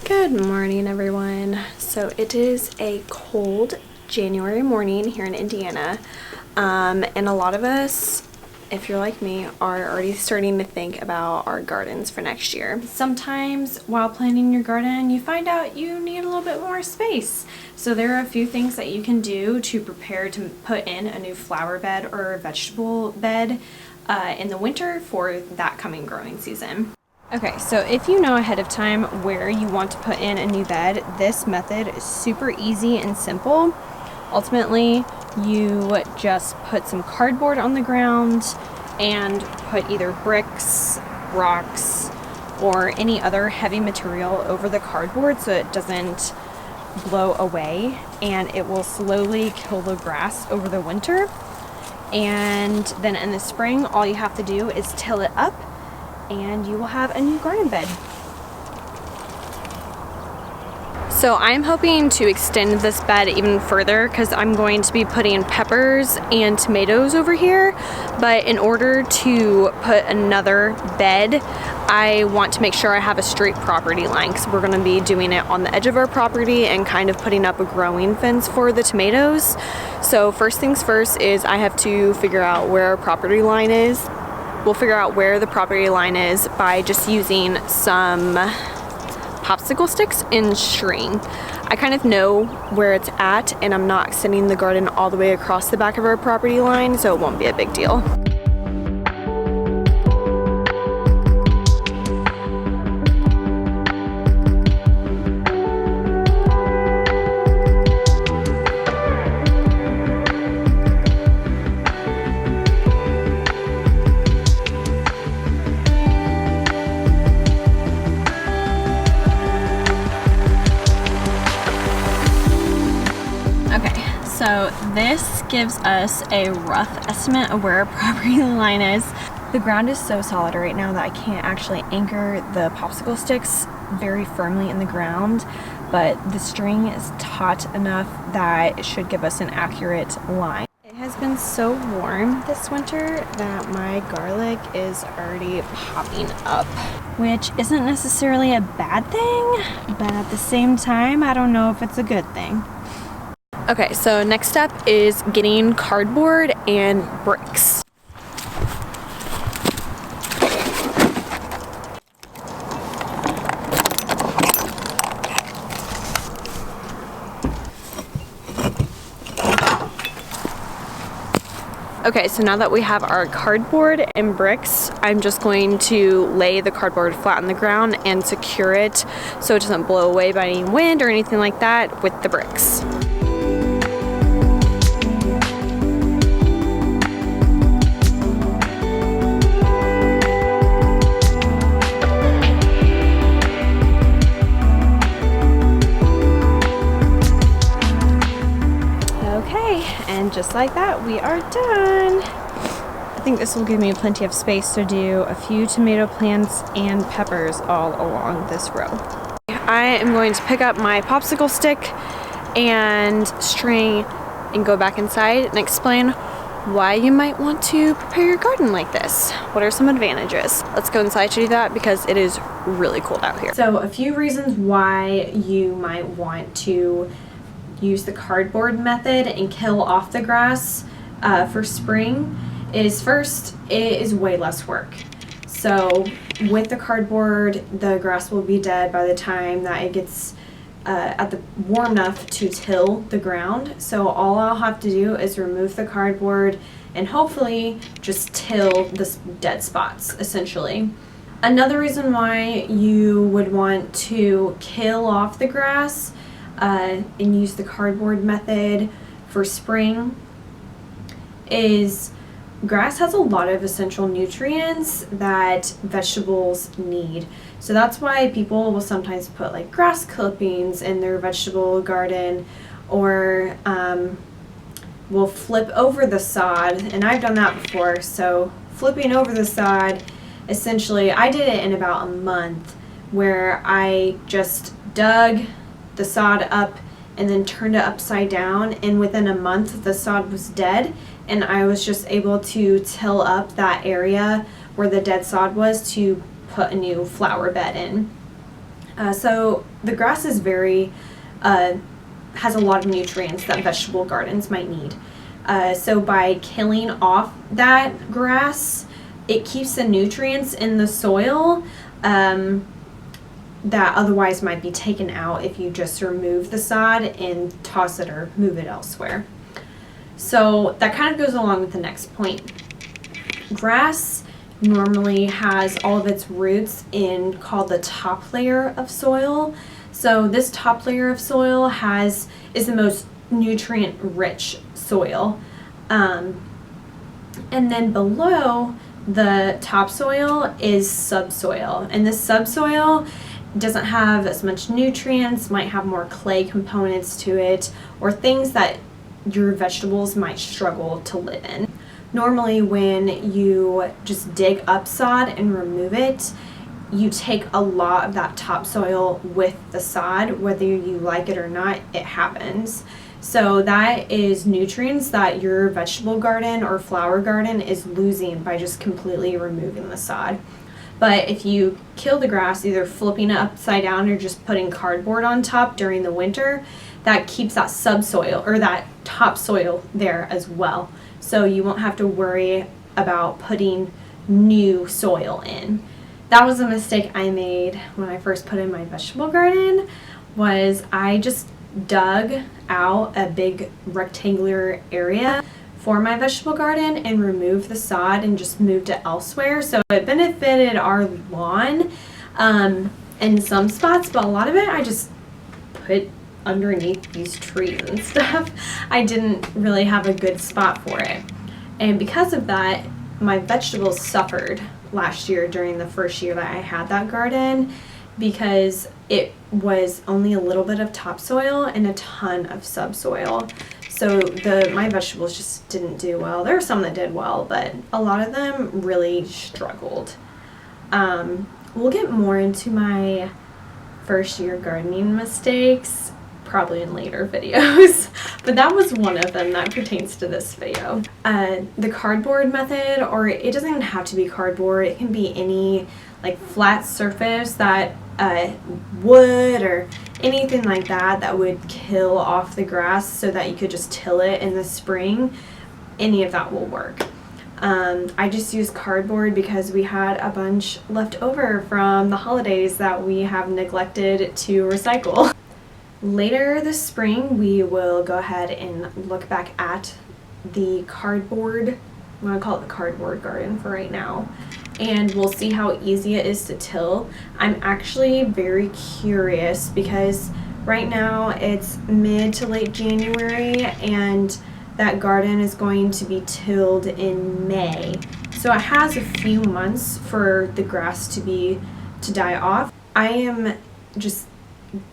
Good morning, everyone. So it is a cold January morning here in Indiana, and a lot of us, if you're like me, are already starting to think about our gardens for next year. Sometimes while planting your garden, you find out you need a little bit more space. So there are a few things that you can do to prepare to put in a new flower bed or vegetable bed in the winter for that coming growing season. Okay, so if you know ahead of time where you want to put in a new bed, this method is super easy and simple. Ultimately, you just put some cardboard on the ground and put either bricks, rocks, or any other heavy material over the cardboard so it doesn't blow away, and it will slowly kill the grass over the winter. And then in the spring, all you have to do is till it up and you will have a new garden bed. So I'm hoping to extend this bed even further because I'm going to be putting peppers and tomatoes over here. But in order to put another bed, I want to make sure I have a straight property line because we're going to be doing it on the edge of our property and kind of putting up a growing fence for the tomatoes. So first things first is I have to figure out where our property line is. We'll figure out where the property line is by just using some popsicle sticks and string. I kind of know where it's at, and I'm not extending the garden all the way across the back of our property line, so it won't be a big deal. So this gives us a rough estimate of where our property line is. The ground is so solid right now that I can't actually anchor the popsicle sticks very firmly in the ground, but the string is taut enough that it should give us an accurate line. It has been so warm this winter that my garlic is already popping up, which isn't necessarily a bad thing, but at the same time, I don't know if it's a good thing. Okay, so next step is getting cardboard and bricks. Okay, so now that we have our cardboard and bricks, I'm just going to lay the cardboard flat on the ground and secure it so it doesn't blow away by any wind or anything like that with the bricks. And just like that, we are done. I think this will give me plenty of space to do a few tomato plants and peppers all along this row. I am going to pick up my popsicle stick and string and go back inside and explain why you might want to prepare your garden like this. What are some advantages? Let's go inside to do that because it is really cold out here. So a few reasons why you might want to use the cardboard method and kill off the grass for spring is first, it is way less work. So with the cardboard, the grass will be dead by the time that it gets warm enough to till the ground. So all I'll have to do is remove the cardboard and hopefully just till the dead spots, essentially. Another reason why you would want to kill off the grass and use the cardboard method for spring is grass has a lot of essential nutrients that vegetables need. So that's why people will sometimes put like grass clippings in their vegetable garden, or will flip over the sod, and I've done that before. So flipping over the sod, essentially I did it in about a month, where I just dug the sod up and then turned it upside down, and within a month the sod was dead, and I was just able to till up that area where the dead sod was to put a new flower bed in. So the grass is has a lot of nutrients that vegetable gardens might need. So by killing off that grass, it keeps the nutrients in the soil that otherwise might be taken out if you just remove the sod and toss it or move it elsewhere. So that kind of goes along with the next point. Grass normally has all of its roots in called the top layer of soil. So this top layer of soil is the most nutrient rich soil. And then below the topsoil is subsoil, and this subsoil doesn't have as much nutrients, might have more clay components to it, or things that your vegetables might struggle to live in. Normally when you just dig up sod and remove it, you take a lot of that topsoil with the sod. Whether you like it or not, it happens. So that is nutrients that your vegetable garden or flower garden is losing by just completely removing the sod. But if you kill the grass, either flipping it upside down or just putting cardboard on top during the winter, that keeps that subsoil or that topsoil there as well. So you won't have to worry about putting new soil in. That was a mistake I made when I first put in my vegetable garden, was I just dug out a big rectangular area for my vegetable garden and removed the sod and just moved it elsewhere. So it benefited our lawn in some spots, but a lot of it I just put underneath these trees and stuff. I didn't really have a good spot for it. And because of that, my vegetables suffered last year during the first year that I had that garden, because it was only a little bit of topsoil and a ton of subsoil. So my vegetables just didn't do well. There were some that did well, but a lot of them really struggled. We'll get more into my first year gardening mistakes probably in later videos, but that was one of them that pertains to this video. The cardboard method, or it doesn't even have to be cardboard, it can be any like flat surface that wood or anything like that would kill off the grass so that you could just till it in the spring. Any of that will work. I just use cardboard because we had a bunch left over from the holidays that we have neglected to recycle. Later this spring, we will go ahead and look back at the cardboard, I'm going to call it the cardboard garden for right now, and we'll see how easy it is to till. I'm actually very curious because right now it's mid to late January and that garden is going to be tilled in May. So it has a few months for the grass to die off. I am just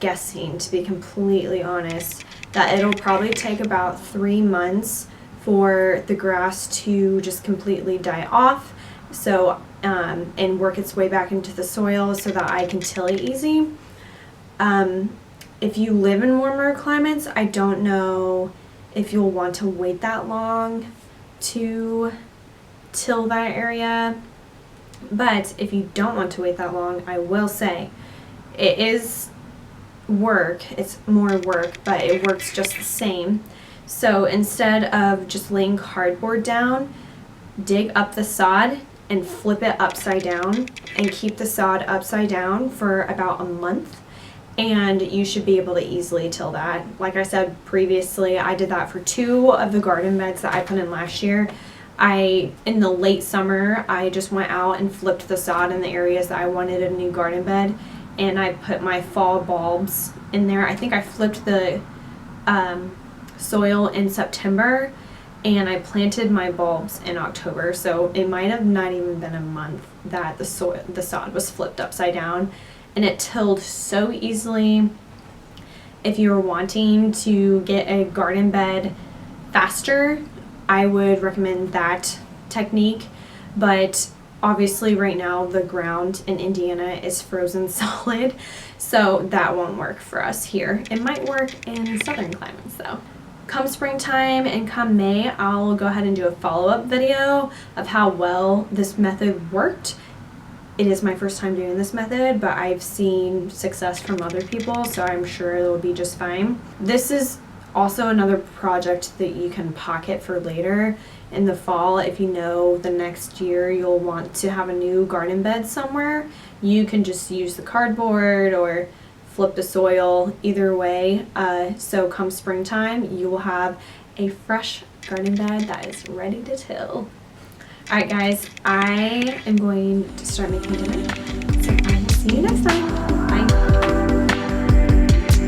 guessing, to be completely honest, that it'll probably take about 3 months for the grass to just completely die off, so and work its way back into the soil so that I can till it easy. If you live in warmer climates, I don't know if you'll want to wait that long to till that area, but if you don't want to wait that long, I will say it is work. It's more work, but it works just the same. So instead of just laying cardboard down, dig up the sod and flip it upside down and keep the sod upside down for about a month, and you should be able to easily till that. Like I said previously, I did that for 2 of the garden beds that I put in last year. In the late summer, I just went out and flipped the sod in the areas that I wanted a new garden bed, and I put my fall bulbs in there. I think I flipped the soil in September and I planted my bulbs in October, so it might have not even been a month that the sod was flipped upside down, and it tilled so easily. If you're wanting to get a garden bed faster, I would recommend that technique, but obviously right now the ground in Indiana is frozen solid, so that won't work for us here. It might work in southern climates though. Come springtime and come May, I'll go ahead and do a follow-up video of how well this method worked. it is my first time doing this method, but I've seen success from other people, so I'm sure it'll be just fine. This is also another project that you can pocket for later in the fall. If you know the next year you'll want to have a new garden bed somewhere, you can just use the cardboard or flip the soil, either way. So come springtime, you will have a fresh garden bed that is ready to till. Alright guys, I am going to start making dinner, so I will see you next time.